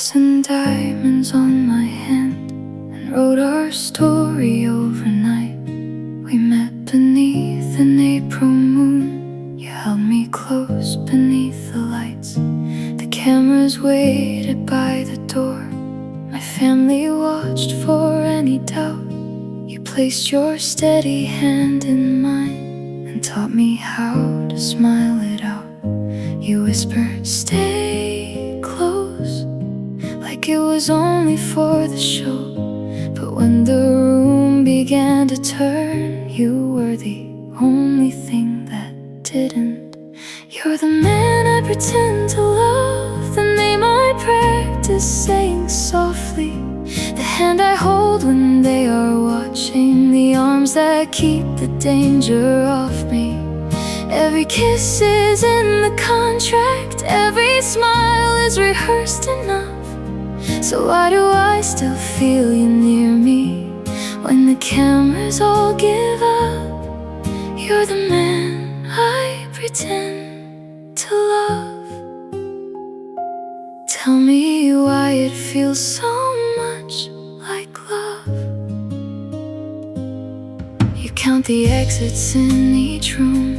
fastened diamonds on my hand and wrote our story overnight. We met beneath an April moon. You held me close beneath the lights. The cameras waited by the door. My family watched for any doubt. You placed your steady hand in mine and taught me how to smile it out. You whispered, stay close, like it was only for the show. But when the room began to turn, you were the only thing that didn't. You're the man I pretend to love, the name I practice saying softly, the hand I hold when they are watching, the arms that keep the danger off me. Every kiss is in the contract, every smile is rehearsed enough. So why do I still feel you near me when the cameras all give up? You're the man I pretend to love. Tell me why it feels so much like love. You count the exits in each room,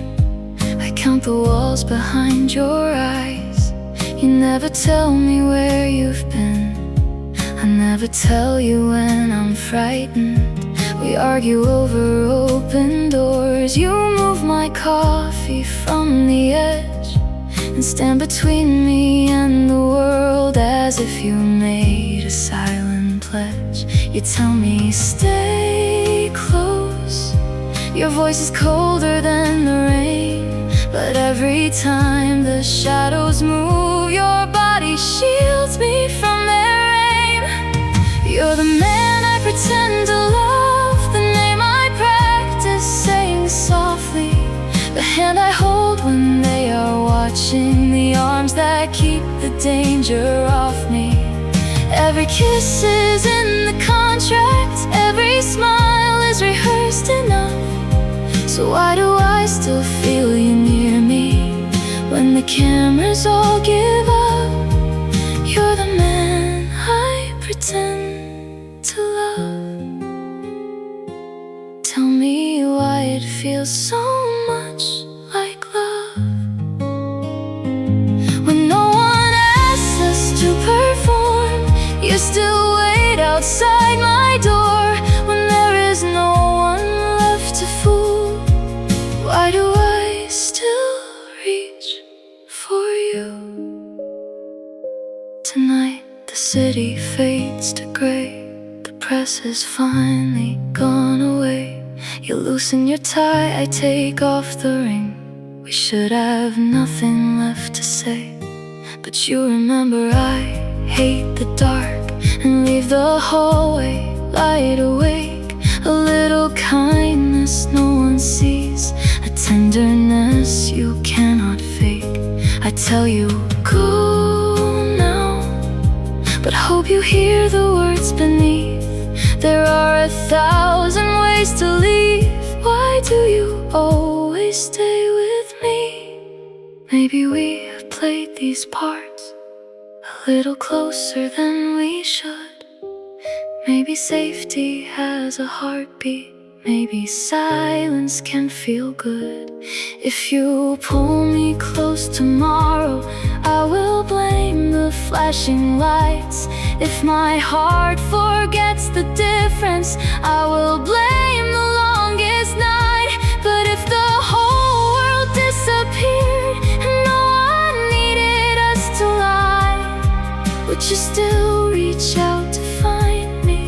I count the walls behind your eyes. You never tell me where you've been, I never tell you when I'm frightened. We argue over open doors. You move my coffee from the edge and stand between me and the world as if you made a silent pledge. You tell me stay close, your voice is colder than the rain, but every time the shadows move, your body shields me from their aim. You're the man I pretend to love, the name I practice saying softly, the hand I hold when they are watching, the arms that keep the danger off me. Every kiss is in the contract, every smile is rehearsed enough. So why do I still feel you near me when the cameras all give up? You're the man I pretend to love. Tell me why it feels so much like love. When no one asks us to perform, you still wait outside my door. When there is no one left to fool, why do I still reach for you? Tonight the city fades to gray, the press has finally gone away. You loosen your tie, I take off the ring. We should have nothing left to say, but you remember I hate the dark and leave the hallway light awake. A little kindness no one sees, a tenderness you cannot fake. I tell you, go now, but hope you hear the words beneath. There are 1,000 ways to leave. Why do you always stay with me? Maybe we have played these parts a little closer than we should. Maybe safety has a heartbeat, maybe silence can feel good. If you pull me close tomorrow, I will blame the flashing lights. If my heart forgets the difference, I will blame the longest night. But if the whole world disappeared and no one needed us to lie, would you still reach out to find me?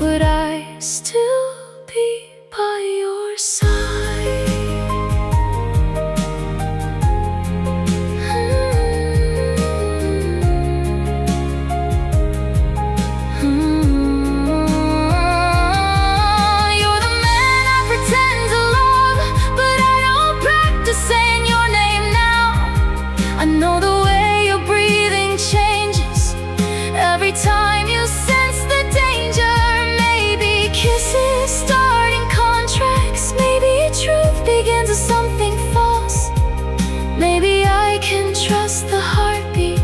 Would I still be by your side? You're the man I pretend to love, but I don't practice saying your name now. I know the way your breathing changes every time you sense the danger. Maybe kisses start in contracts, maybe truth begins with something false. Maybe I can trust the heartbeat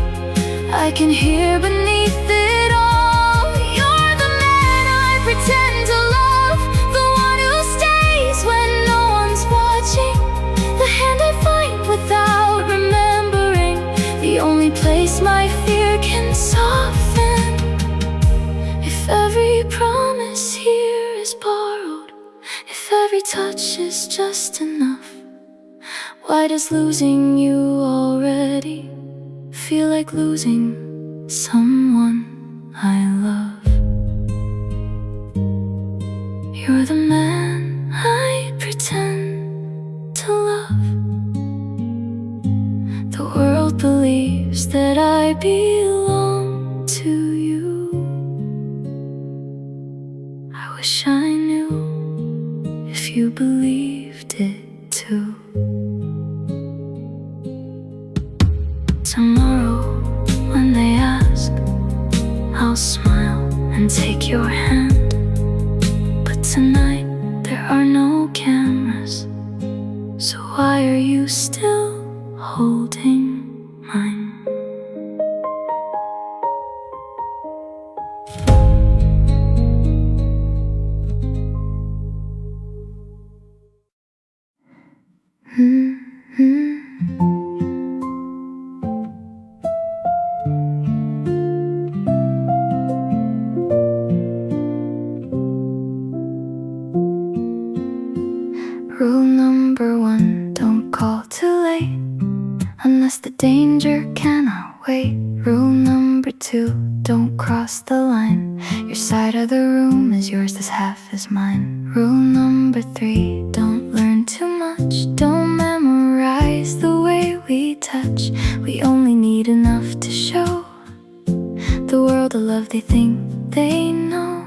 I can hear beneath every promise here is borrowed, if every touch is just enough, why does losing you already feel like losing someone I love? You're the man I pretend to love. The world believes that I belong to you. I wish I knew if you believed it too. Tomorrow when they ask, I'll smile and take your hand. But tonight there are no cameras, so why are you still holding mine? Rule number 1, don't call too late unless the danger cannot wait. Rule number 2, don't cross the line. Your side of the room is yours, this half is mine. Rule number 3, don't learn too much. Don't memorize the way we touch. We only need enough to show the world a love they think they know.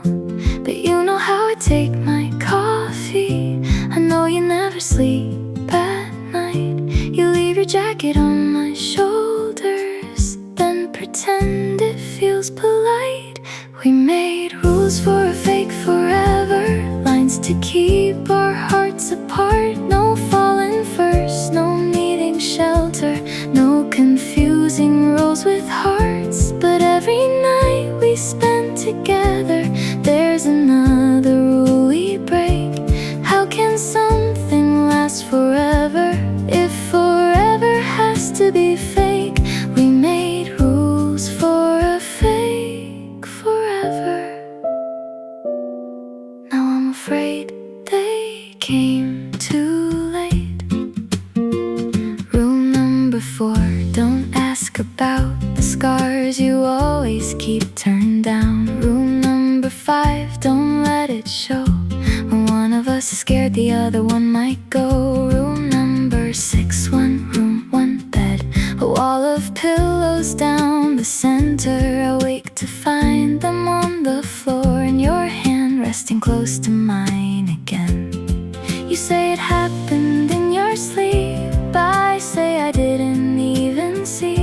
But you know how I take my coffee. I know you never sleep at night. You leave your jacket on my shoulders, then pretend it feels polite. We made rules for a fake forever, lines to keep our hearts apart. No falling first, no needing shelter, no confusing roles with hearts. But every night we spend together, there's another rule we break. How can something last forever if forever has to be fake? We made rules for a fake forever. Now I'm afraid they came too late. Rule number 4, don't ask about the scars you always keep turned down. Rule number 5, don't let it show. When one of us is scared, the other one might go. Rule number 6, 1 room, 1 bed, a wall of pillows down the center. Awake to find them on the floor, and your hand resting close to mine again. You say it happened in your sleep, I say I didn't even see.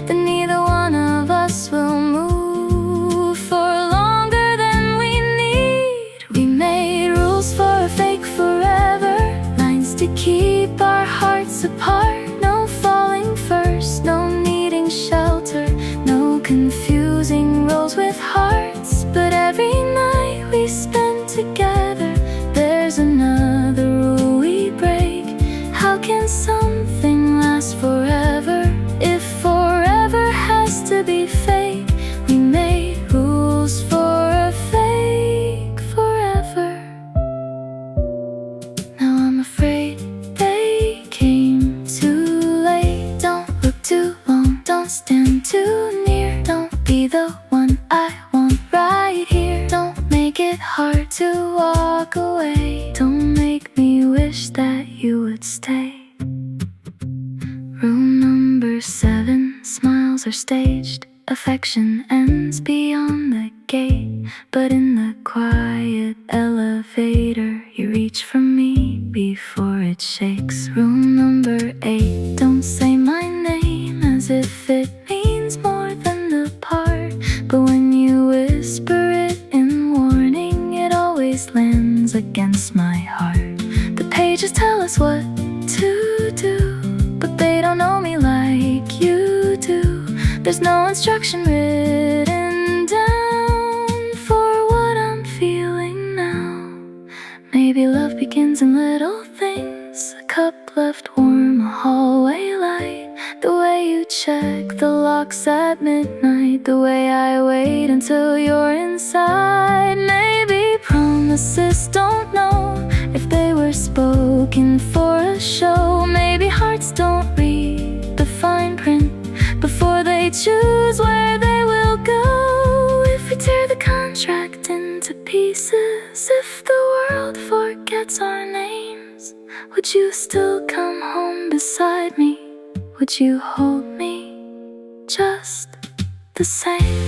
Then neither one of us will move for longer than we need. We made rules for a fake forever, lines to keep our hearts apart. No falling first, no needing shelter, no confusing roles with hearts. But every night we spend together, there's another rule we break. How can something last forever if forever has to be fake? We made rules for a fake forever. Now I'm afraid they came too late. Don't look too long, don't stand too near. Don't be the one I want right here. Don't make it hard to walk away. Don't make me wish that you would stay. Rule number 7, smiles are staged. Affection ends beyond the gate, but in the quiet elevator, you reach for me before it shakes. Rule number 8, don't say my name as if it means more than the part. But when you whisper it in warning, it always lands against my heart. The pages tell us what to do, but they don't know me like you do. There's no instruction written down for what I'm feeling now. Maybe love begins in little things, a cup left warm, a hallway light, the way you check the locks at midnight, the way I wait until you're in inside. Maybe promises don't know if they were spoken for a show. Maybe hearts don't read the fine print before they choose where they will go. If we tear the contract into pieces, if the world forgets our names, would you still come home beside me? Would you hold me just the same?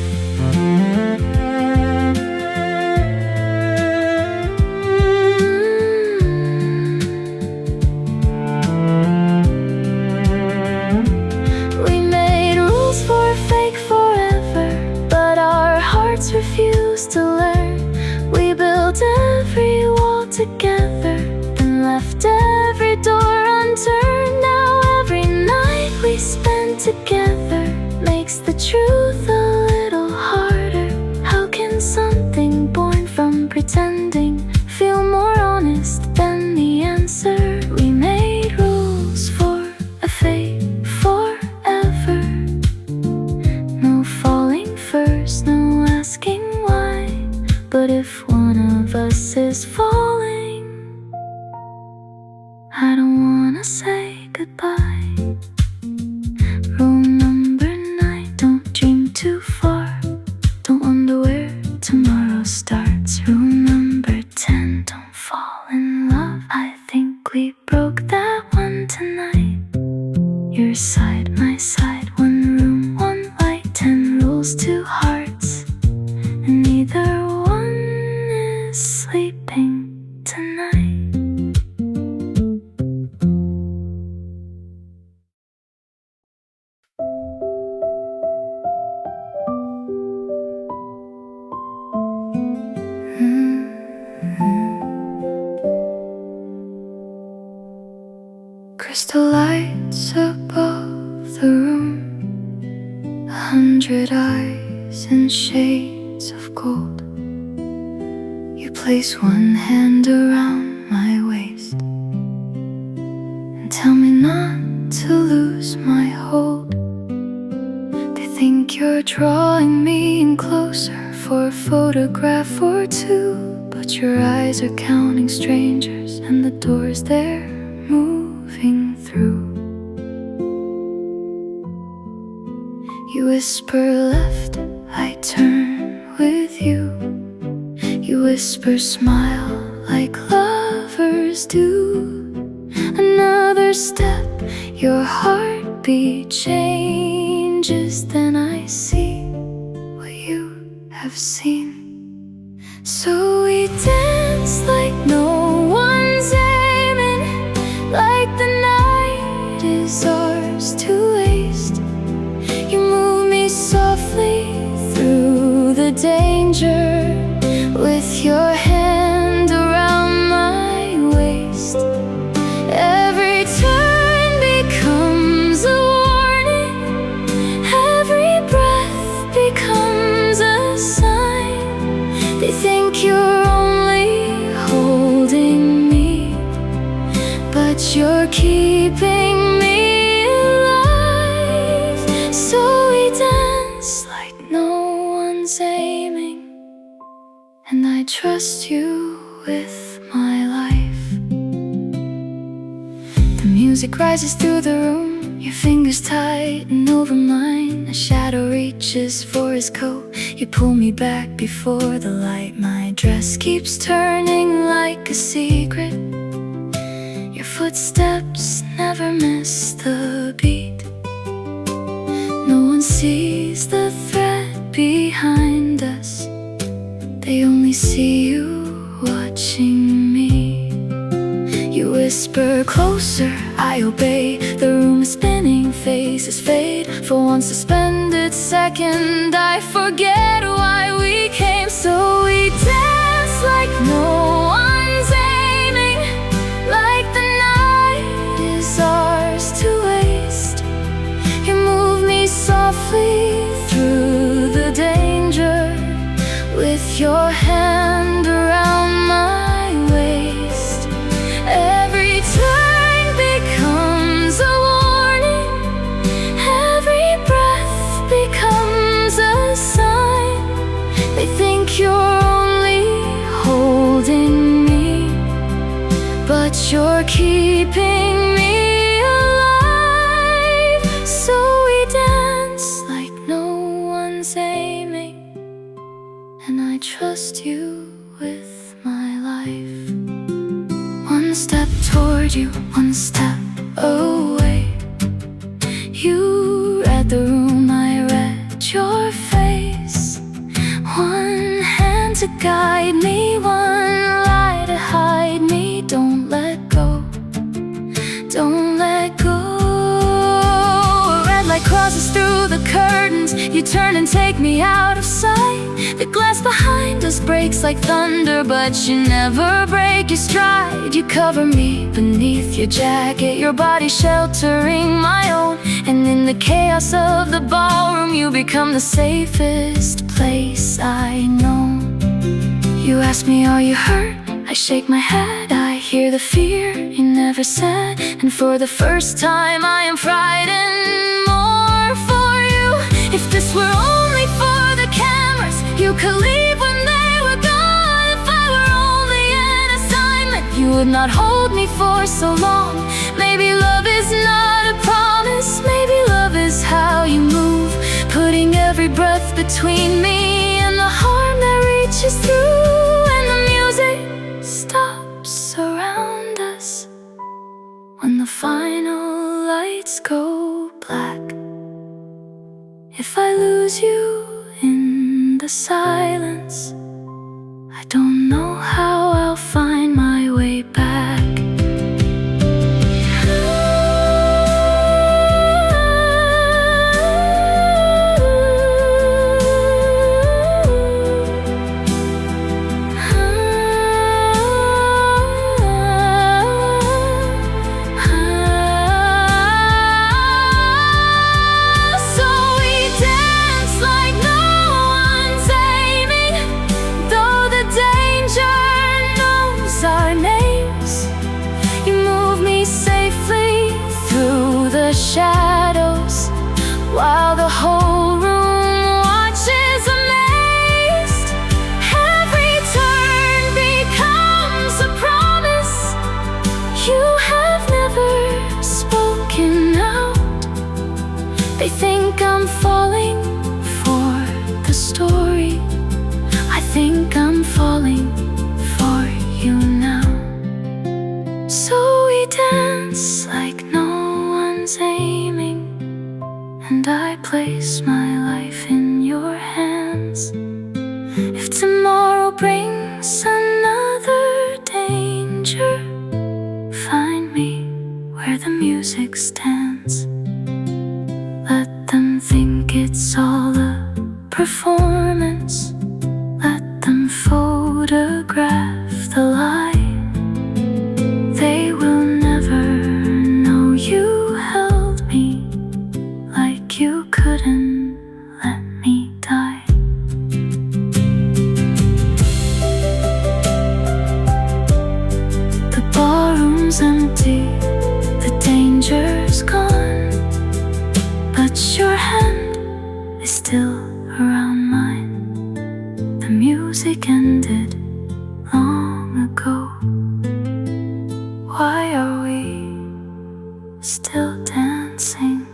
Refused to learn. We built every wall together, then left every door unturned. Now every night we spend together makes the truth a little harder. How can something born from pretending feel more honest than the answer? We made rules for a fate forever. No falling first, no asking why. But if one of us is falling, I don't wanna say goodbye. Rule number 9, don't dream too far. Don't wonder where tomorrow starts. Rule number 10, don't fall in love. I think we broke that one tonight. Your side, my side, one room, one light, 10 rules, 2 hearts, and neither one is sleeping tonight. Crystal lights above the room, 100 eyes in shades of gold. You place one hand around my waist and tell me not to lose my hold. They think you're drawing me in closer for a photograph or two, but your eyes are counting strangers and the doors they're moving through. You whisper left, I turn with you. You whisper smile like lovers do. Another step, your heartbeat changes. Then I see what you have seen. So we dance like no one's aiming, like the night is ours to waste. You move me softly through the danger, with your hand around my waist. Every turn becomes a warning, every breath becomes a sign. They think you're only holding me, but you're keeping me alive. So we dance like no one's aiming, and I trust you with my life. The music rises through the room, your fingers tighten over mine. A shadow reaches for his coat, you pull me back before the light. My dress keeps turning like a secret. Your footsteps never miss the beat. No one sees the thread behind us, they only see you watching me. You whisper closer, I obey. The room is spinning, faces fade. For one suspended second, I forget why we came. So we dance like no one's aiming, like the night is ours to waste. You move me softly through the danger, with your hand around my waist. Every turn becomes a warning, every breath becomes a sign. They think you're keeping me alive. So we dance like no one's aiming, and I trust you with my life. One step toward you, one step away. You read the room, I read your face. One hand to guide me, one lie to hide me. Don't let go, don't let go. A red light crosses through the curtains. You turn and take me out of sight. The glass behind us breaks like thunder, but you never break your stride. You cover me beneath your jacket, your body sheltering my own. And in the chaos of the ballroom, you become the safest place I know. You ask me, are you hurt? I shake my head, I hear the fear you never said. And for the first time I am frightened more for you. If this were only for the cameras, you could leave when they were gone. If I were only an assignment, you would not hold me for so long. Maybe love is not a promise, maybe love is how you move, putting every breath between me and the harm that reaches through. And the music stops around us when the final lights go black. If I lose you in the silence, I don't know how I'll find my way back. Shadows, while the whole room watches amazed. Every turn becomes a promise you have never spoken out. They think I'm falling for the story. I think I'm falling for you now. So we dance like no aiming, and I place my life in your hands. If tomorrow brings another danger, find me where the music stands. Let them think it's all a performance. Let them photograph the lie. They will never know you you couldn't let me die. The ballroom's empty, the danger's gone, but your hand is still around mine. The music ended long ago. Why are we still dancing?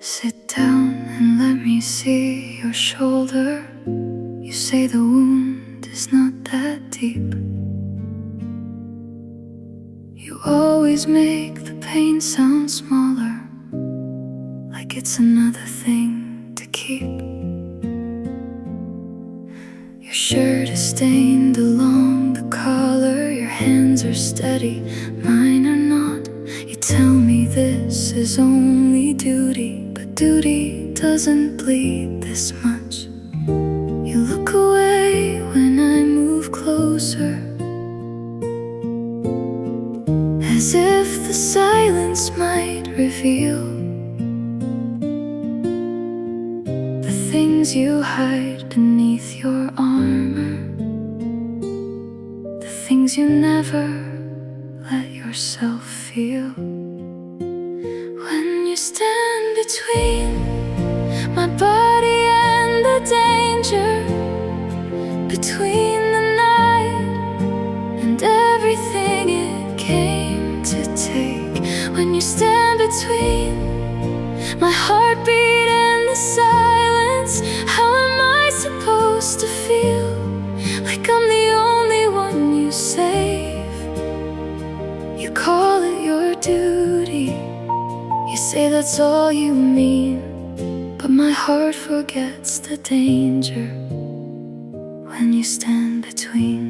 Sit down and let me see your shoulder. You say the wound is not that deep. You always make the pain sound smaller, like it's another thing to keep. Your shirt is stained along the collar. Your hands are steady, mine are not. You tell me this is only duty, but duty doesn't bleed this much. You look away when I move closer, as if the silence might reveal the things you hide beneath your armor. things you never let yourself feel. When you stand between my body and the danger, between the night and everything it came to take. When you stand between my heartbeat and the silence, how am I supposed to feel? Like I'm the only one you save. You call it your duty, you say that's all you mean, but my heart forgets the danger when you stand between.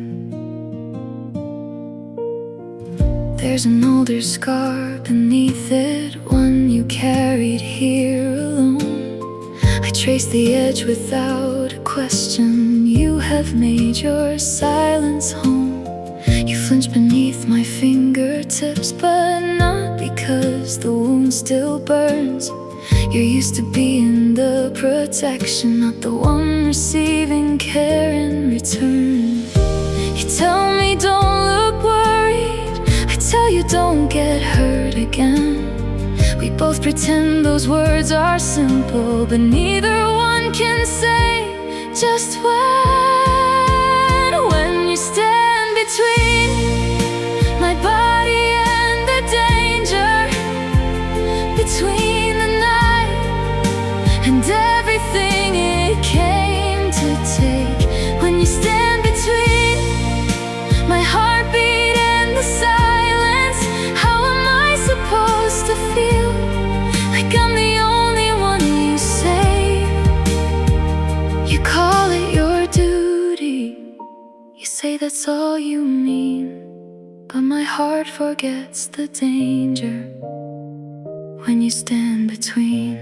There's an older scar beneath it, one you carried here alone. I trace the edge without a question. You have made your silence home. You flinch beneath my fingertips, but not because the wound still burns. You're used to being the protection, not the one receiving care in return. You tell me don't look worried, I tell you don't get hurt again. We both pretend those words are simple, but neither one can say just when you stand between my body and the danger, between the night and everything it came to take. When you stand between my heartbeat and the silence, how am I supposed to feel? Like I'm the only one you save. You call it your duty, you say that's all you mean, but my heart forgets the danger when you stand between.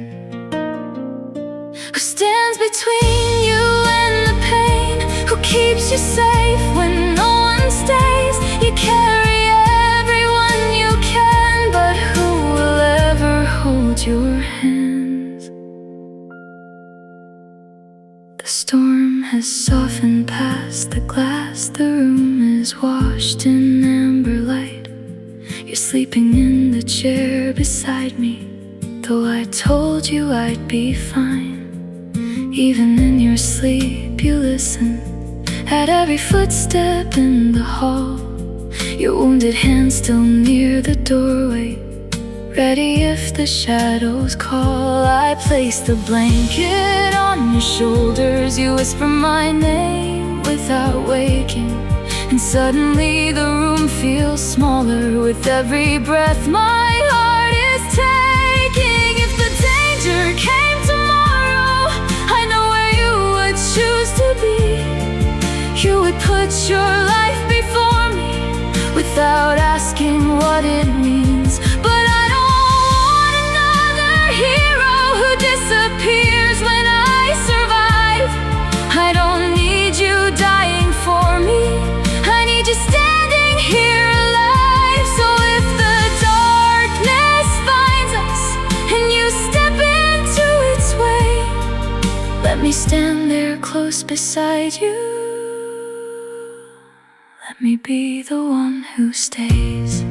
Who stands between you and the pain? Who keeps you safe when no one stays? You carry everyone you can, but who will ever hold your hands? The storm has softened past the glass, the room is washed in amber light. You're sleeping in the chair beside me, though I told you I'd be fine. Even in your sleep you listen at every footstep in the hall. Your wounded hand still near the doorway, ready if the shadows call. I place the blanket on your shoulders, you whisper my name without waking, and suddenly the room feels smaller with every breath my heart is taking. If the danger came tomorrow, I know where you would choose to be. You would put your life before me without asking what it means. But I don't want another hero who disappears when I survive. I don't need you dying for me, I need you standing here alive. So if the darkness finds us and you step into its way, let me stand there close beside you. Let me be the one who stays.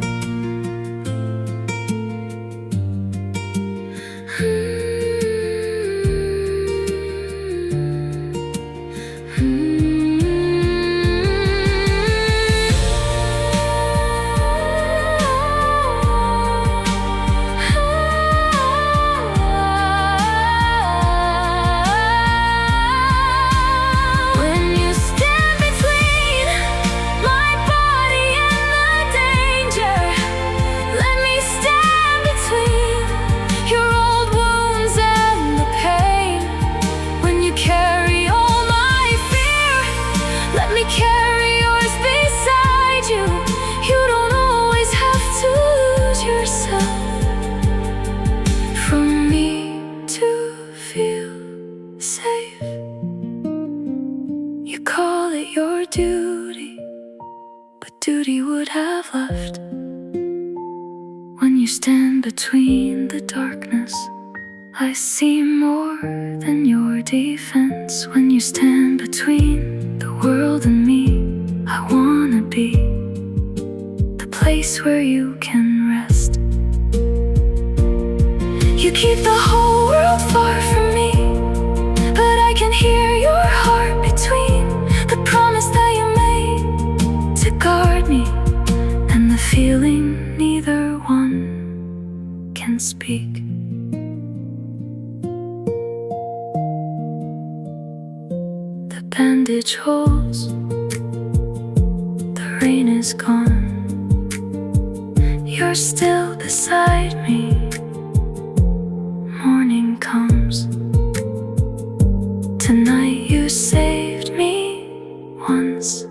Duty would have left. When you stand between the darkness, I see more than your defense. When you stand between the world and me, I wanna be place where you can rest. You keep the whole world far from me, but I can hear your heart between the promise that you made to guard me and the feeling neither one can speak. The bandage holds, the rain is gone, you're still beside me. Morning comes, tonight you saved me once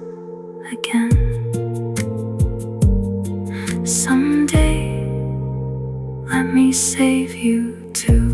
again. Someday, let me save you too.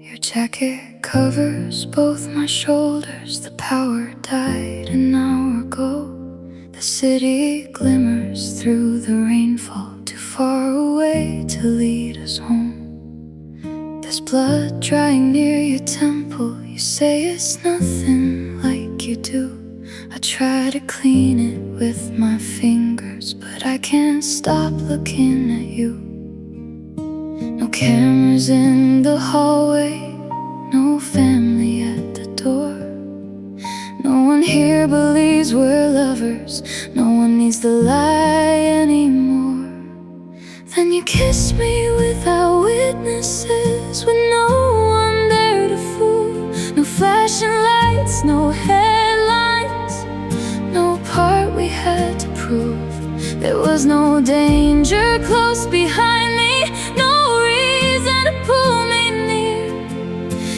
Your jacket covers both my shoulders. The power died an hour ago. The city glimmers through the rainfall, too far away to lead us home. There's blood drying near your temple. You say it's nothing like you do. I try to clean it with my fingers, but I can't stop looking at you. No cameras in the hallway, no family at the door. No one here believes we're lovers, no one needs to lie anymore. Then you kiss me without witnesses, with no one there to fool. No flashing lights, no headlines, no part we had to prove. There was no danger close behind me, no reason to pull me near.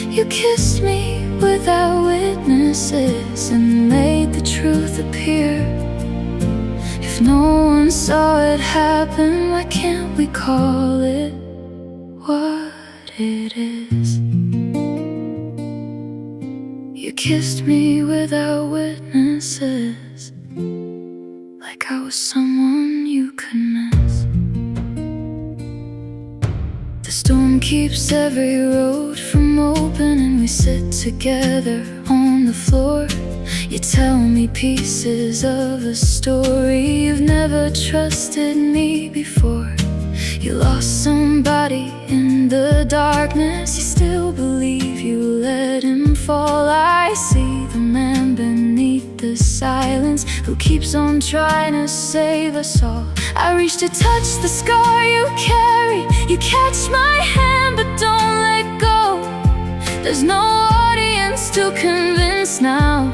You kissed me without witnesses and made the truth appear. If no one saw it happen, why can't we call it what it is? You kissed me without witnesses, like I was someone you could miss. The storm keeps every road from opening. We sit together on the floor. You tell me pieces of a story. You've never trusted me before. You lost somebody in the darkness. You still believe you let him fall. I see the man beneath the silence who keeps on trying to save us all. I reach to touch the scar you carry. You catch my hand but don't let go. There's no audience to convince now.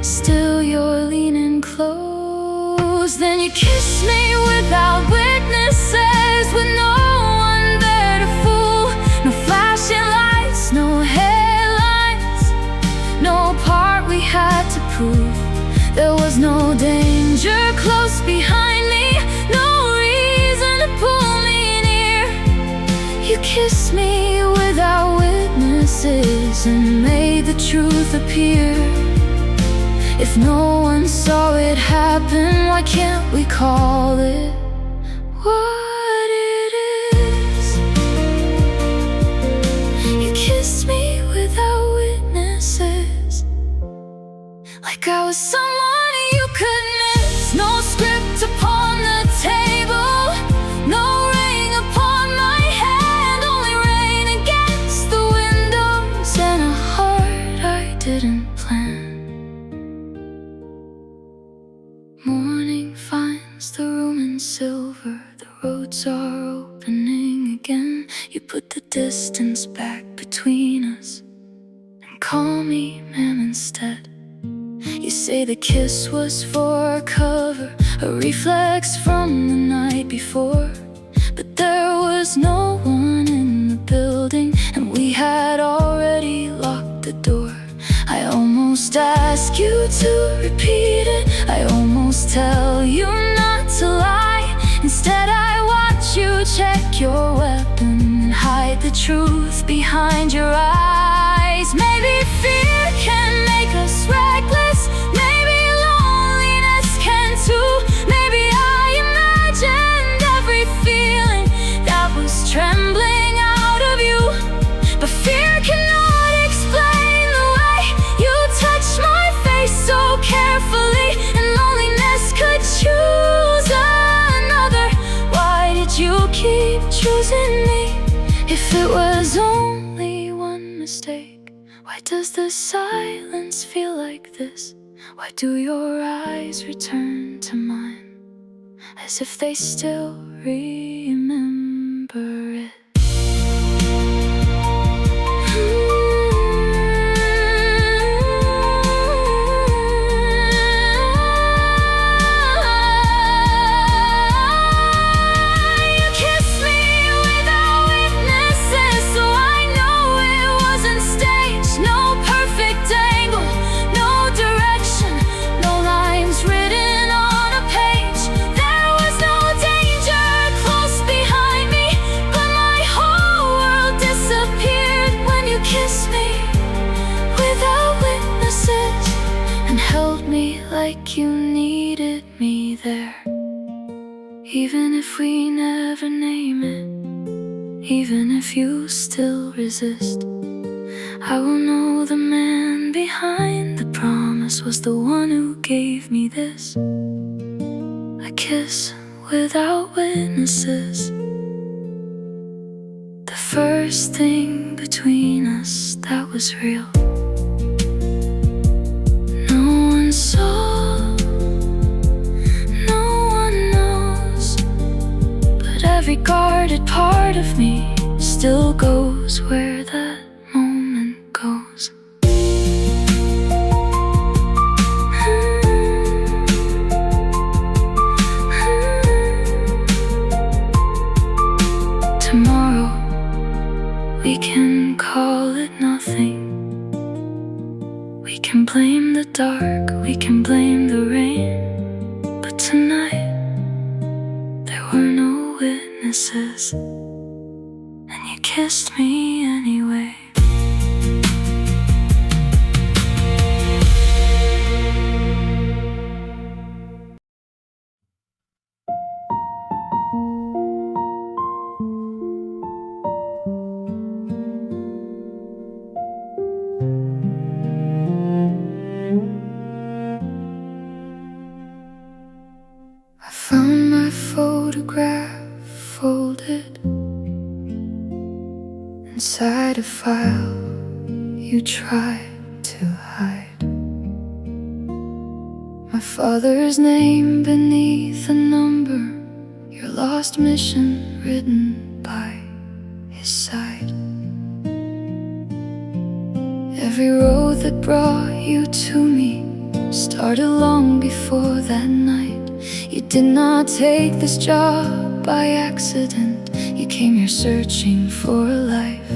Still you're leaning close. Then you kiss me without witnesses, with no one there to fool. No flashing lights, no headlines, no part we had to prove. There was no danger close behind me, no reason to pull me near. You kissed me without witnesses and made the truth appear. If no one saw it happen, why can't we call it what it is? You kissed me without witnesses, like I was someone you could miss. No script upon the table, no ring upon my hand, only rain against the windows and a heart I didn't plan. Morning finds the room in silver, the roads are opening again. You put the distance back between us and call me ma'am instead. You say the kiss was for cover, a reflex from the night before. But there was no one in the building, and we had already locked the door. I almost ask you to repeat it, I almost tell you not to lie. Instead I watch you check your weapon and hide the truth behind your eyes. Maybe fear can make us reckless, maybe Why does the silence feel like this? Why do your eyes return to mine, as if they still remember it? Like you needed me there, even if we never name it, even if you still resist. I will know the man behind the promise was the one who gave me this, a kiss without witnesses, the first thing between us that was real. No one saw, every guarded part of me still goes where that moment goes. Tomorrow we can call it nothing. We can blame the dark, we can blame the rain, but tonight there were no witnesses, and you kissed me anyway. I found my photograph folded inside a file you tried to hide. My father's name beneath a number, your lost mission written by his side. Every road that brought you to me started long before that night. You did not take this job by accident, you came here searching for a life.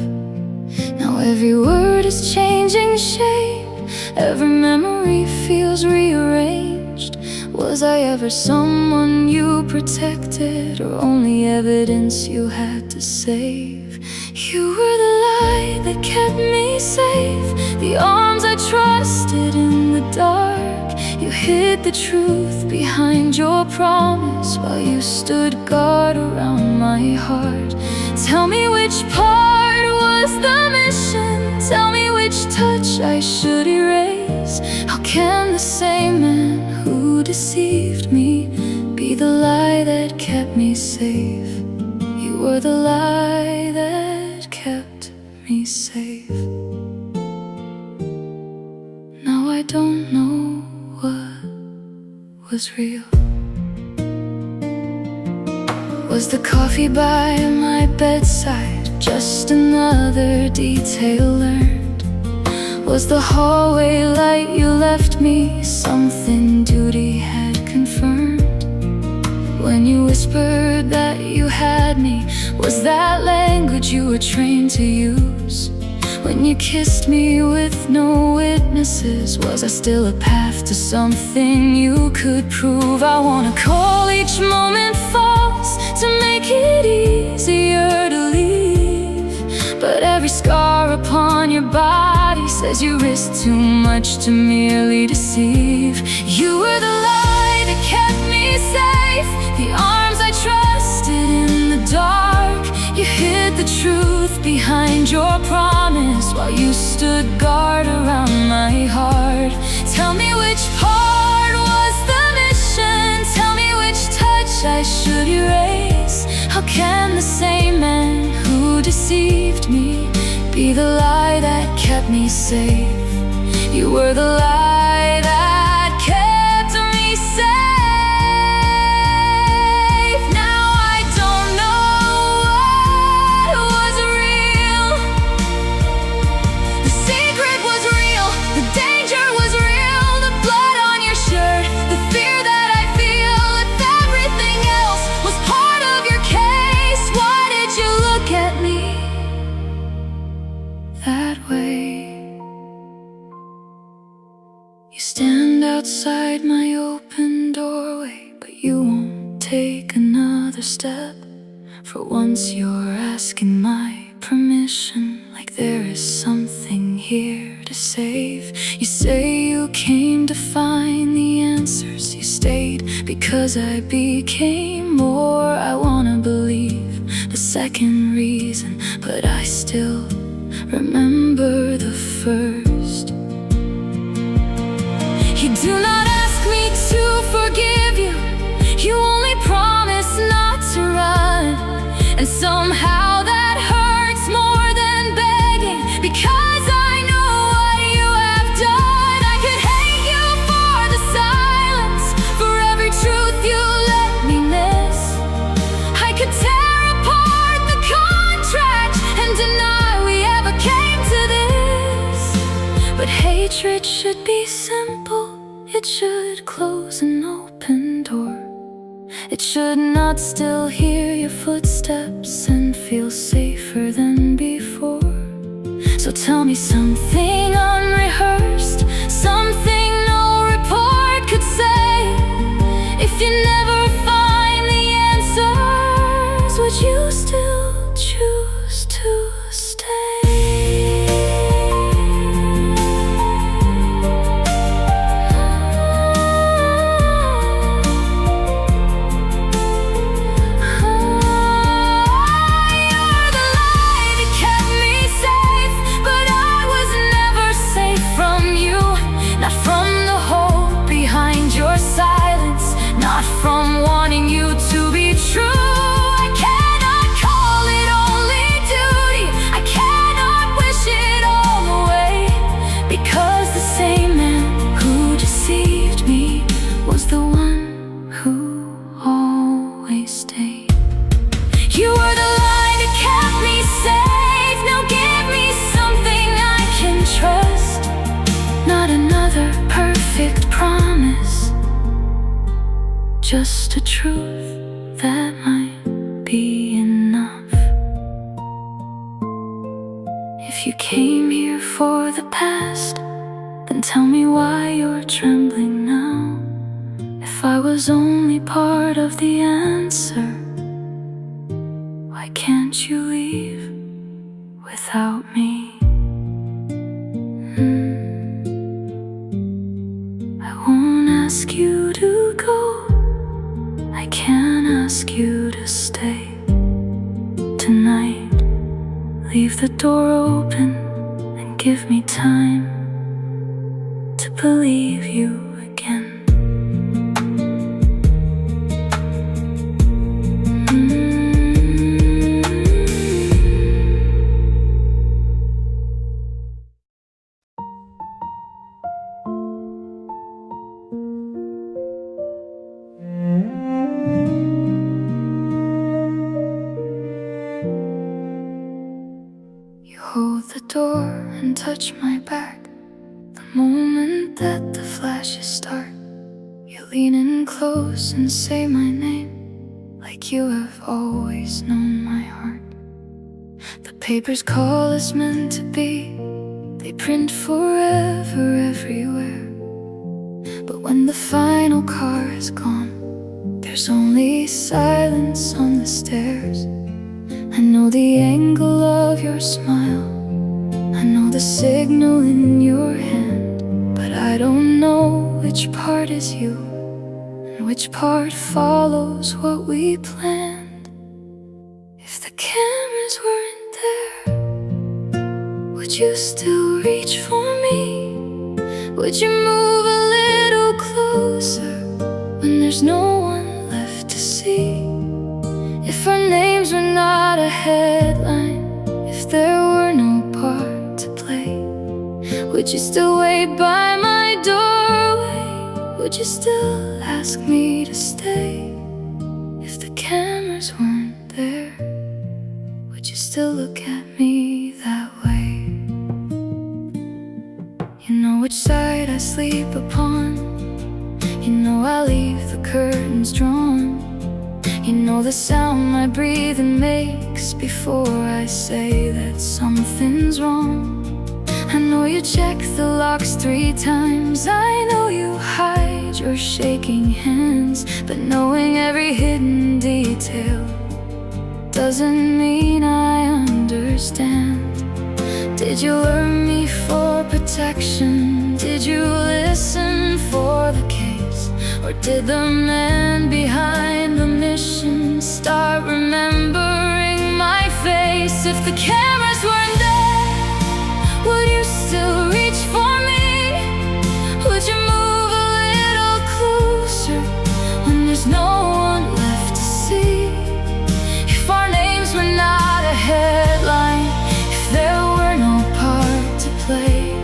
Now every word is changing shape, every memory feels rearranged. Was I ever someone you protected, or only evidence you had to save? You were the light that kept me safe, the arms I trusted in the dark. You hid the truth behind your promise while you stood guard around my heart. Tell me which part was the mission, tell me which touch I should erase. How can the same man who deceived me be the lie that kept me safe? You were the lie that kept me safe. Now I don't know what was real. Was the coffee by my bedside just another detail learned? Was the hallway light you left me something duty had confirmed? When you whispered that you had me, was that language you were trained to use? When you kissed me with no witnesses, was I still a path to something you could prove? I wanna call each moment false to make it easier to leave, but every scar upon your body says you risked too much to merely deceive. You were the light that kept me safe, the arms I trusted in the dark. You hid the truth behind your promise while you stood guard around my heart. Tell me which part was the mission, tell me which touch I should erase. How can the same man who deceived me be the lie that kept kept me safe. You were the light that kept me safe. Now I don't know what was real. The secret was real, the danger was real, the blood on your shirt, the fear that I feel. If everything else was part of your case, why did you look at me that way? You stand outside my open doorway, but you won't take another step. For once you're asking my permission, like there is something here to save. You say you came to find the answers. You stayed because I became more. I wanna believe the second reason, but I still remember the first. You do not ask me to forgive you. You only promise not to run. And somehow that hurts more than begging, because I know what you have done. I could hate you for the silence, for every truth you let me miss. I could tear apart the contract and deny we ever came to this. But hatred should be simple. It should close an open door. It should not still hear your footsteps and feel safer than before. So tell me something unrehearsed, something no report could say. If you never find the answers, would you still choose to stay? From wanting you to be true, I cannot call it only duty. I cannot wish it all away, because the same man who deceived me was the one who always stayed. You were the light that kept me safe. Now give me something I can trust, not another perfect promise, just a truth that might be enough. If you came here for the past, then tell me why you're trembling now. If I was only part of the answer, why can't you leave without me? I won't ask you to go, I can't ask you to stay. Tonight, leave the door open and give me time to believe you again. Hold the door and touch my back. The moment that the flashes start, you lean in close and say my name, like you have always known my heart. The papers call us meant to be, they print forever everywhere. But when the final car is gone, there's only silence on the stairs. I know the angle of your smile, I know the signal in your hand, but I don't know which part is you and which part follows what we planned. If the cameras weren't there, would you still reach for me? Would you move a little closer when there's no one left to see? If our names were not a headline, if there were no part to play, Would you still wait by my doorway? Would you still ask me to stay? If the cameras weren't there, would you still look at me that way? You know which side I sleep upon. You know I leave the curtains drawn. You know the sound my breathing makes before I say that something's wrong. I know you check the locks 3 times. I know you hide your shaking hands. But knowing every hidden detail doesn't mean I understand. Did you lure me for protection? Did you listen for the case? Or did the man behind the mission start remembering my face? If the cameras weren't there, would you still reach for me? Would you move a little closer when there's no one left to see? If our names were not a headline, if there were no part to play,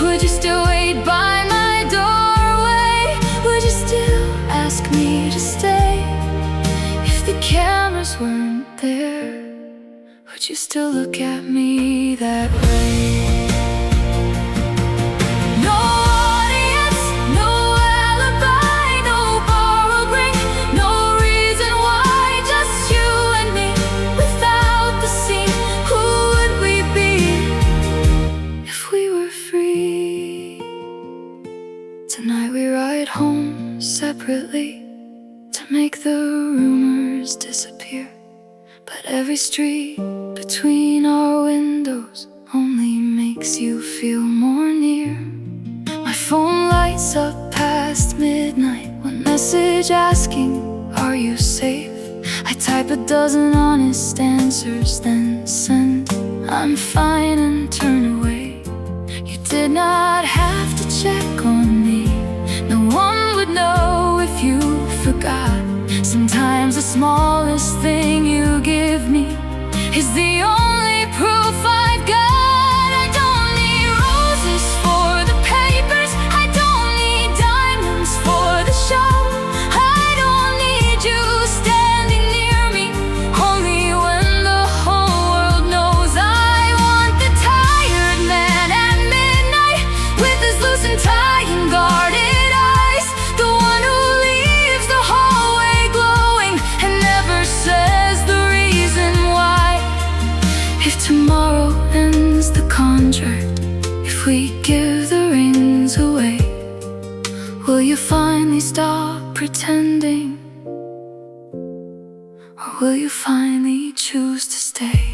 would you still wait by my doorway? Would you still ask me to stay? If the cameras weren't there, would you still look at me that way? No audience, no alibi, no borrowed ring, no reason why, just you and me. Without the scene, who would we be if we were free? Tonight we ride home separately to make the rumors disappear. But every street between our windows only makes you feel more near. My phone lights up past midnight, one message asking, are you safe? I type a dozen honest answers, then send, I'm fine, and turn away. You did not have to check on me. No one would know if you forgot. Sometimes the smallest thing you give me is the only proof I've got. I don't need roses for the papers. I don't need diamonds for the show. I don't need you standing near me, only when the whole world knows. I want the tired man at midnight with his loosened tie and guarded eyes, the one who leaves the hallway glowing and never says the reason why. If tomorrow ends the contract, if we give the rings away, will you finally stop pretending? Or will you finally choose to stay?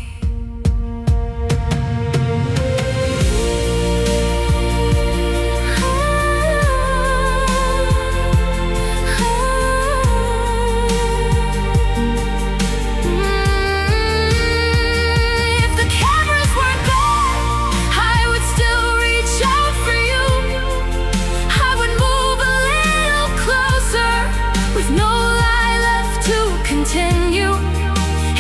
Continue.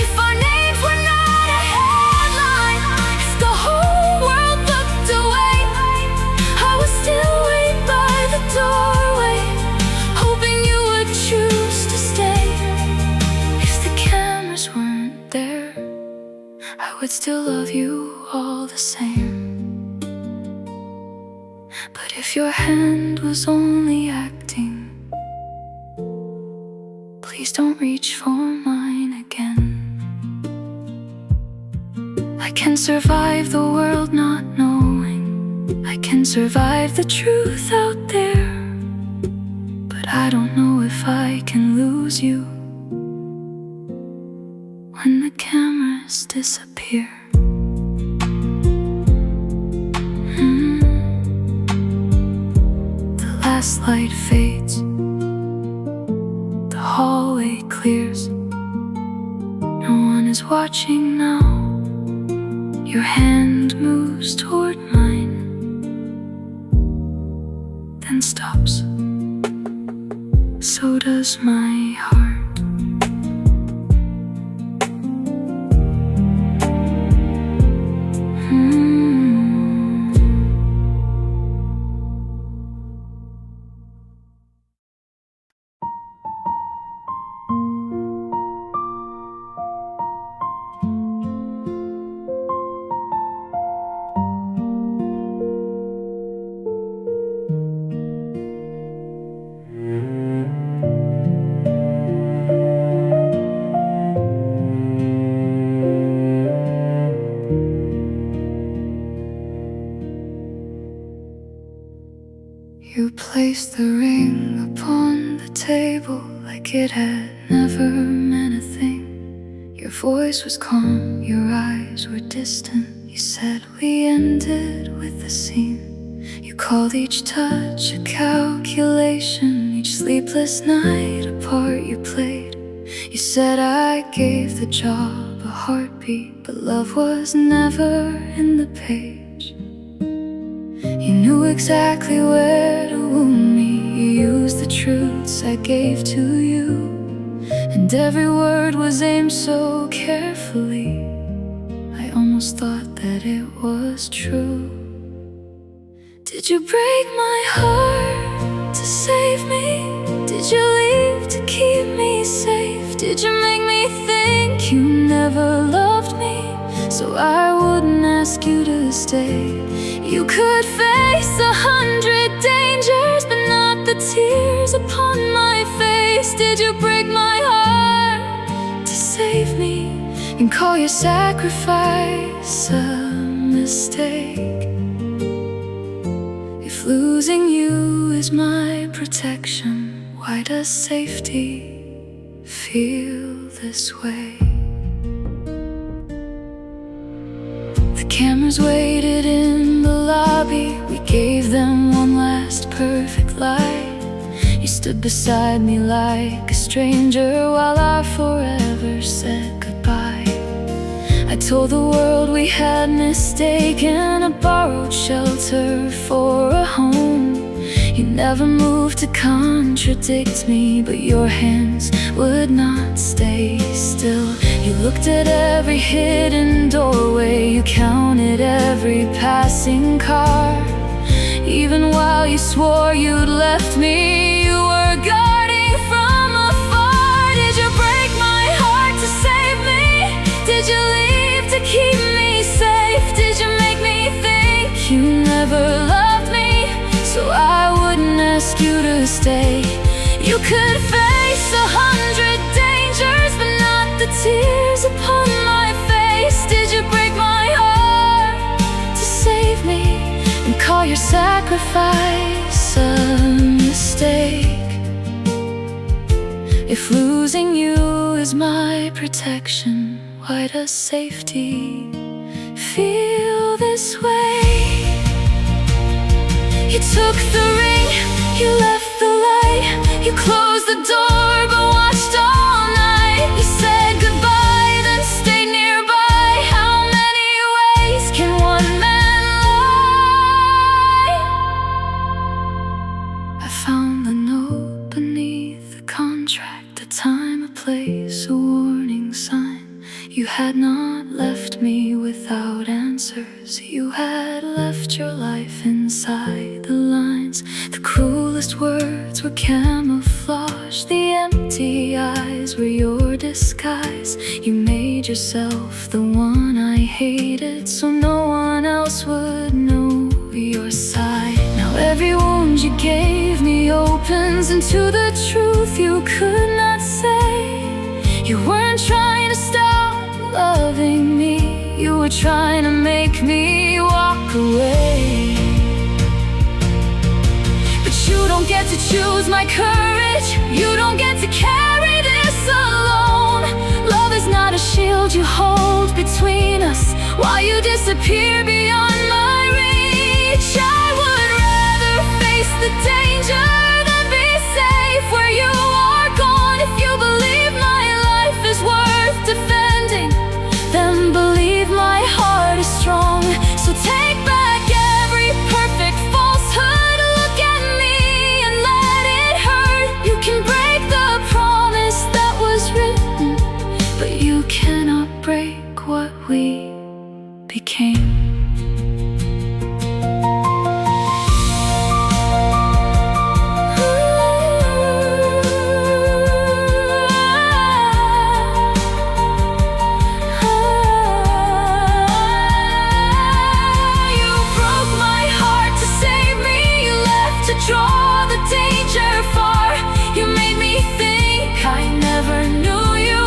If our names were not a headline, if the whole world looked away, I would still wait by the doorway, hoping you would choose to stay. If the cameras weren't there, I would still love you all the same. But if your hand was only acting, please don't reach for mine again. I can survive the world not knowing. I can survive the truth out there. But I don't know if I can lose you when the cameras disappear. The last light fades, the hallway clears. No one is watching now. Your hand moves toward mine, then stops. So does my heart. placed the ring upon the table like it had never meant a thing. Your voice was calm, your eyes were distant. You said we ended with a scene. You called each touch a calculation, each sleepless night a part you played. You said I gave the job a heartbeat, but love was never in the page. You knew exactly where to wound me. You used the truths I gave to you, and every word was aimed so carefully. I almost thought that it was true. Did you break my heart to save me? Did you leave to keep me safe? Did you make me think you never loved me, so I wouldn't ask you to stay? You could face 100 dangers, but not the tears upon my face. Did you break my heart to save me and call your sacrifice a mistake? If losing you is my protection, why does safety feel this way? The cameras waited in the lobby. We gave them one last perfect light. You stood beside me like a stranger while I forever said goodbye. I told the world we had mistaken a borrowed shelter for a home. You never moved to contradict me, but your hands would not stay still. You looked at every hidden doorway, you counted every passing car. Even while you swore you'd left me, you were guarding from afar. Did you break my heart to save me? Did you leave to keep me safe? Did you make me think you never loved me, so I wouldn't ask you to stay? You could face 100 dangers, but not the tears upon my face. Did you break my heart to save me and call your sacrifice a mistake? If losing you is my protection, why does safety feel this way? You took the ring, you left the light, you closed the door but watched all night. You said goodbye, then stayed nearby. How many ways can one man lie? I found the note beneath the contract, a time, a place, a warning sign. You had not left me without answers. You had left your life inside the lines. The cruelest words were camouflage. The empty eyes were your disguise. You made yourself the one I hated, so no one else would know your side. Now every wound you gave me opens into the truth you could not say. You weren't trying to stop loving me, you were trying to make me walk away. But you don't get to choose my courage, you don't get to carry this alone. Love is not a shield you hold between us while you disappear beyond my reach. I would rather face the danger than be safe where you are gone. If you believe my life is worth defending, then believe my heart is strong. So take back every perfect falsehood. Look at me and let it hurt. You can break the promise that was written, but you cannot break what we became. Draw the danger far. You made me think I never knew you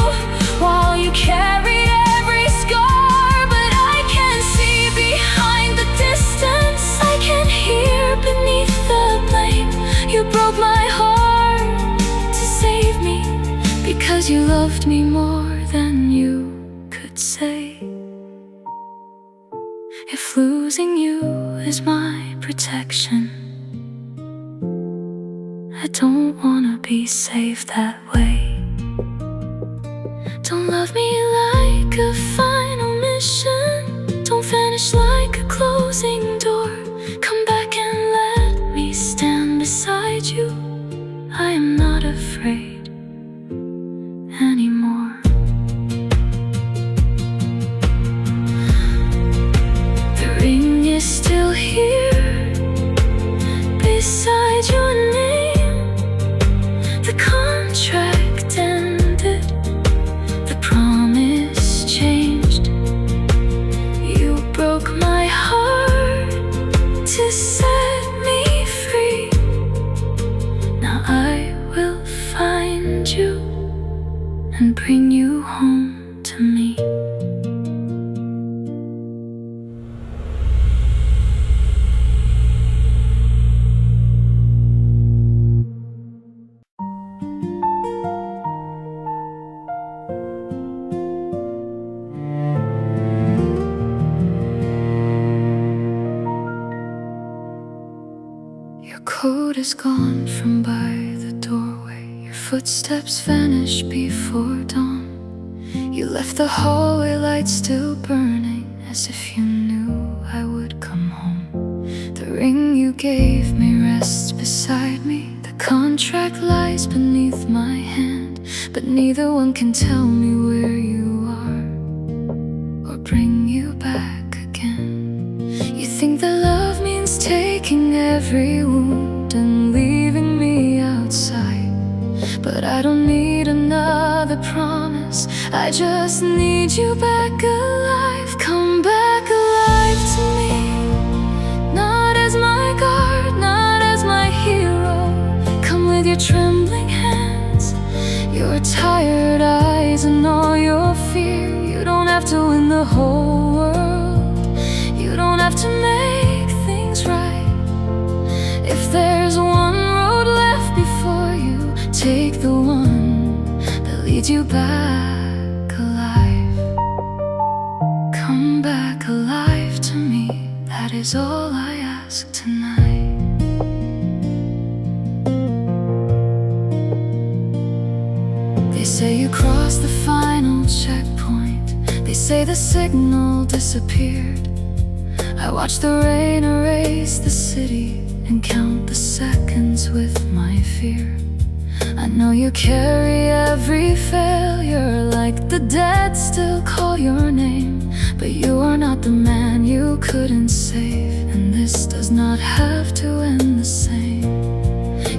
while you carry every scar. But I can see behind the loved me more than you could say. If losing you is my protection, I don't wanna be safe that way. Don't love me like a final mission. Don't vanish like a closing door. Come back and let me stand beside you. I am not afraid anymore. The ring is still here beside your name. The contract ended, the promise changed. You broke my heart to set me free. Now I will find you and bring you home to me. Your coat is gone from by the doorway. Your footsteps vanish before dawn. You left the hallway light still burning, as if you knew I would come home. The ring you gave me rests beside me. The contract lies beneath my hand, but neither one can tell me where you are or bring you back again. You think that love means taking every wound and leaving me outside, but I don't need another promise. I just need you back alive. Come back alive to me, not as my guard, not as my hero. Come with your trembling hands, your tired eyes, and all your fear. You don't have to win the whole world. You don't have to make things right. If there's one road left before you, take the one that leads you back alive. Come back alive to me, that is all I ask tonight. They say you crossed the final checkpoint. They say the signal disappeared. I watch the rain erase the city and count the seconds with my fear. I know you carry every failure, like the dead still call your name. But you are not the man you couldn't save, and this does not have to end the same.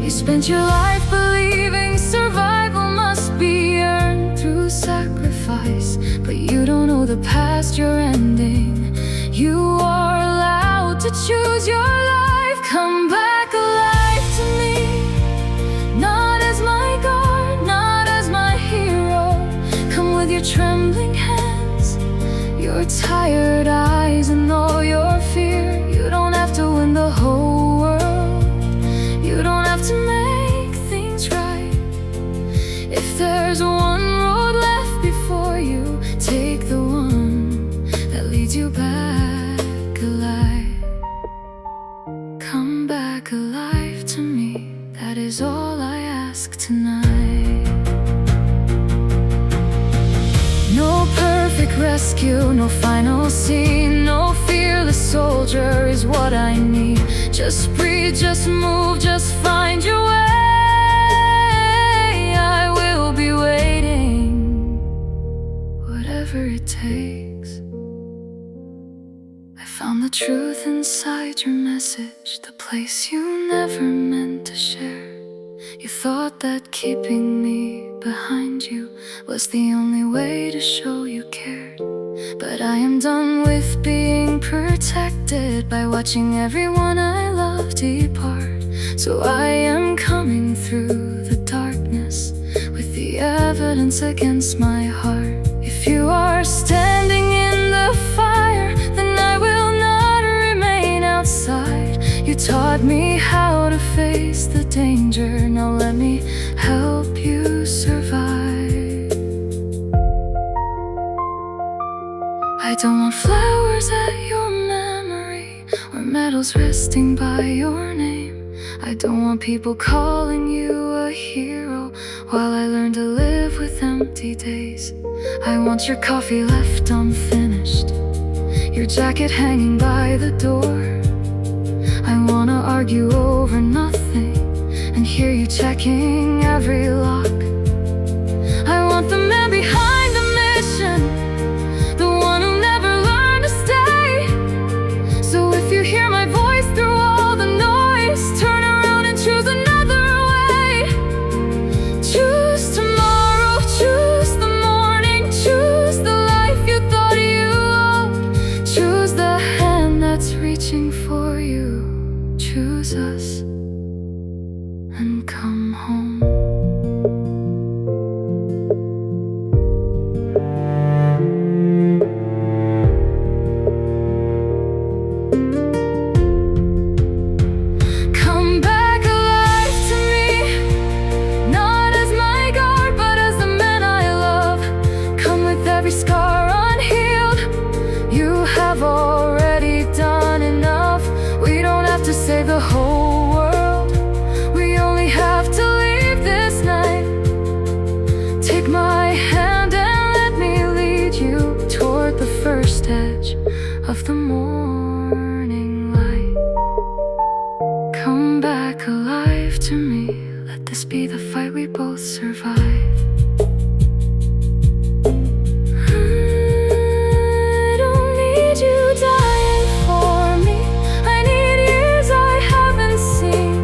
You spent your life believing survival must be earned through sacrifice, but you don't know the past you're ending. You are allowed to choose your life. Come back alive to me, not as my guard, not as my hero. Come with your trembling hands, your tired eyes, and all your fear. You don't have to win the whole world. You don't have to make things right. If there's one road left before you, take the one that leads you back alive. Come back alive to me, that is all I ask tonight. No perfect rescue, no final scene, no fearless soldier is what I need. Just breathe, just move, just find your way. I will be waiting, whatever it takes. I found the truth inside your message, the place you never meant to share. You thought that keeping me behind you was the only way to show you cared. But I am done with being protected by watching everyone I love depart. So I am coming through the darkness with the evidence against my heart. If you are standing in the fire, then I will not remain outside. You taught me how to face the danger, now let me help you survive. medals resting by your name. I don't want people calling you a hero while I learn to live with empty days. I want your coffee left unfinished, your jacket hanging by the door. I wanna argue over nothing and hear you checking every lock. I want the man behind the mission, the one who'll never learn to stay. So if you hear my voice through all the noise, turn around and choose another way. Choose tomorrow, choose the morning, choose the life you thought you owed. Choose the hand that's reaching for you. Choose us and come home. Come back alive to me, not as my guard, but as the man I love. Come with every scar unhealed. You have already done enough. We don't have to save the whole world. We only have to leave this night. Take my hand and let me lead you toward the first edge of the morning light. Come back alive to me. Let this be the fight we both survive. I don't need you dying for me. I need years I haven't seen.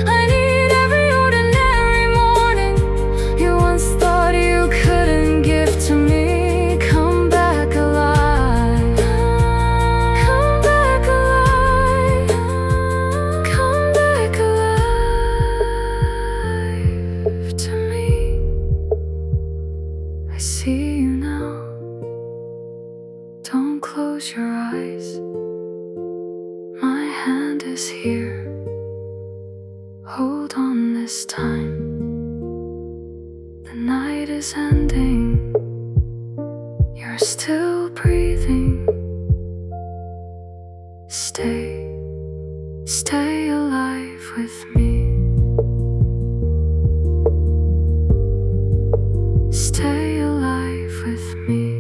I need every ordinary morning you once thought you couldn't give to me. Come back alive. Come back alive. Come back alive to me. I see you now. Don't close your eyes. My hand is here. Hold on this time. The night is ending. You're still breathing. Stay alive with me. Stay alive with me.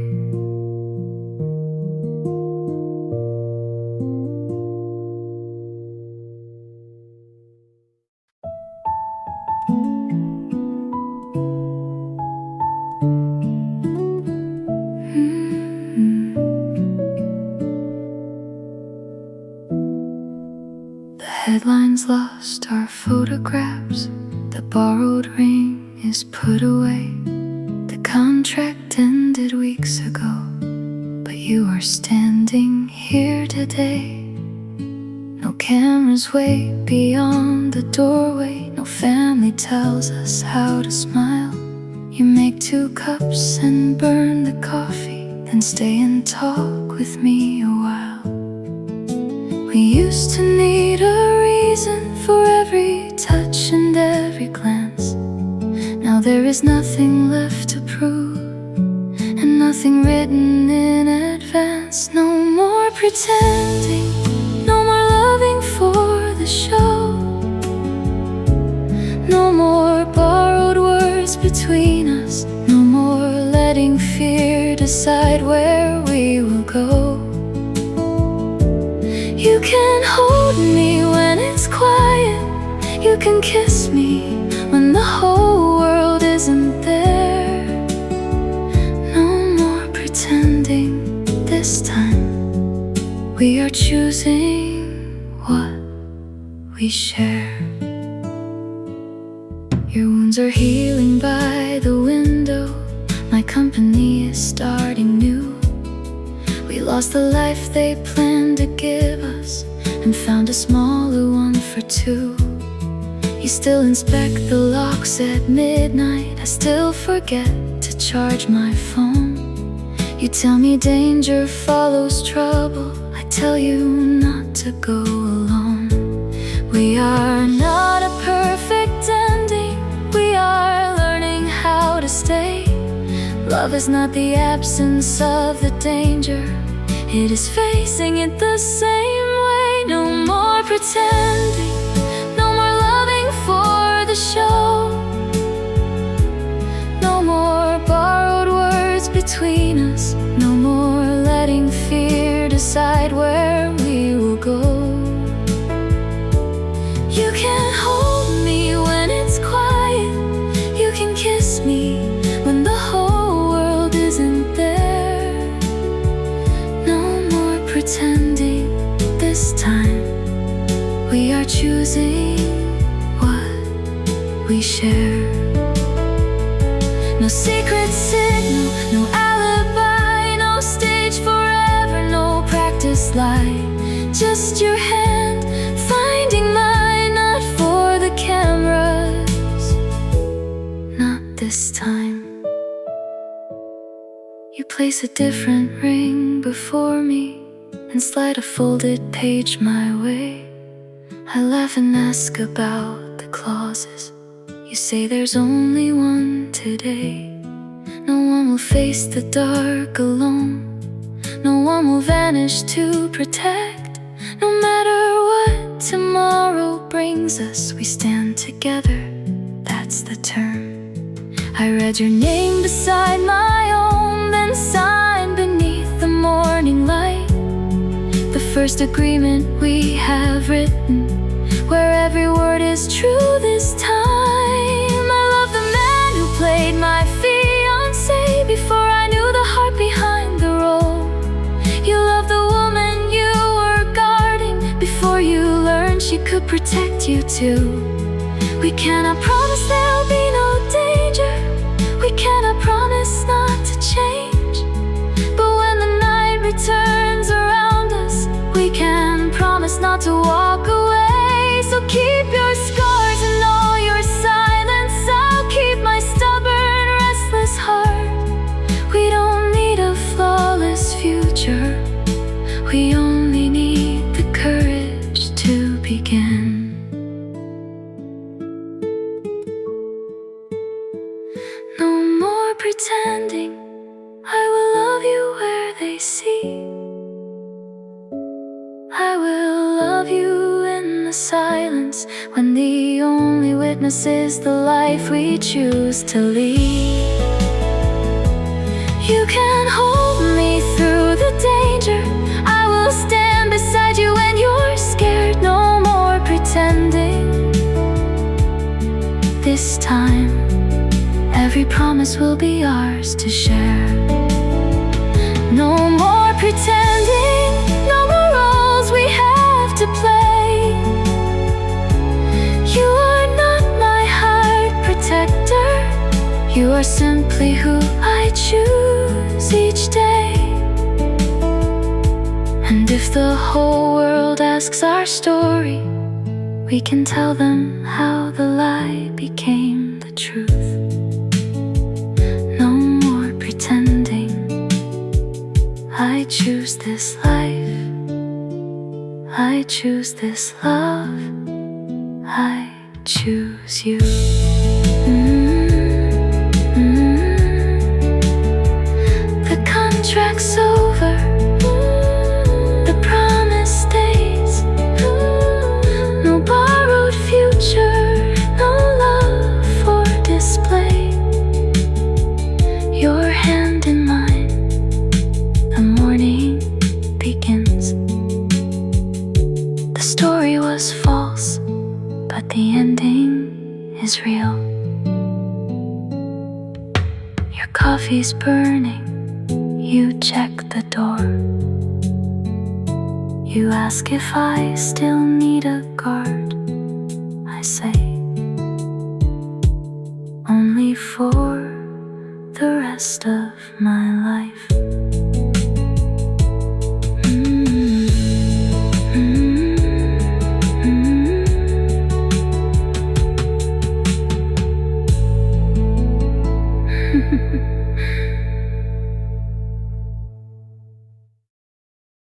The headlines lost our photographs. The borrowed ring is put away. The contract ended weeks ago, but you are standing here today. No cameras wait beyond the doorway. No family tells us how to smile. You make 2 cups and burn the coffee, then stay and talk with me a while. We used to need a reason for every touch and every glance. Now there is nothing left to prove, and nothing written in advance. No more pretending, no more loving for the show. No more borrowed words between us. No more letting fear decide where we will go. You can hold me when it's quiet. You can kiss me when the whole world isn't there. No more pretending this time. We are choosing what we share. Your wounds are healing by the window. My company is starting new. We lost the life they planned to give us and found a smaller one for 2. You still inspect the locks at midnight. I still forget to charge my phone. You tell me danger follows trouble. I tell you not to go alone. We are not a perfect ending. We are learning how to stay. Love is not the absence of the danger. It is facing it the same way. No more pretending, no more loving for the show. No more borrowed words between us, no more letting fear decide where we will go. You can hold me when it's quiet, you can kiss me when the whole world isn't there. No more pretending, this time we are choosing what we share. No secret signal, no alibi, no stage forever, no practice lie. Just your hand finding mine, not for the cameras, not this time. You place a different ring before me and slide a folded page my way. I laugh and ask about the clauses. You say there's only one today. No one will face the dark alone. No one will vanish to protect. No matter what tomorrow brings us, we stand together, that's the term. I read your name beside my own, then signed beneath the morning light. The first agreement we have written, where every word is true this time. I love the man who played my fiancé before I knew the heart behind the role. You love the woman you were guarding before you learned she could protect you too. We cannot promise there'll be no danger, we cannot promise not to change, but when the night returns around us, we can promise not to walk away. So keep your scars and all your silence, I'll keep my stubborn, restless heart. We don't need a flawless future, we only need the courage to begin. No more pretending, I will love you where they see. I will love you in the silence, when the only witness is the life we choose to lead. You can hold me through the danger, I will stand beside you when you're scared. No more pretending, this time every promise will be ours to share. No more pretending, no more roles we have to play. You are not my heart protector, you are simply who I choose each day. And if the whole world asks our story, we can tell them how the lie became the truth. No more pretending, I choose this life, I choose this love, I choose you. The contract's over, the promise stays. No borrowed future, no love for display. Your hand in mine, the morning begins. The story was false, but the ending is real. Your coffee's burning, you check the door. You ask if I still need a guard. I say, only for the rest of my life.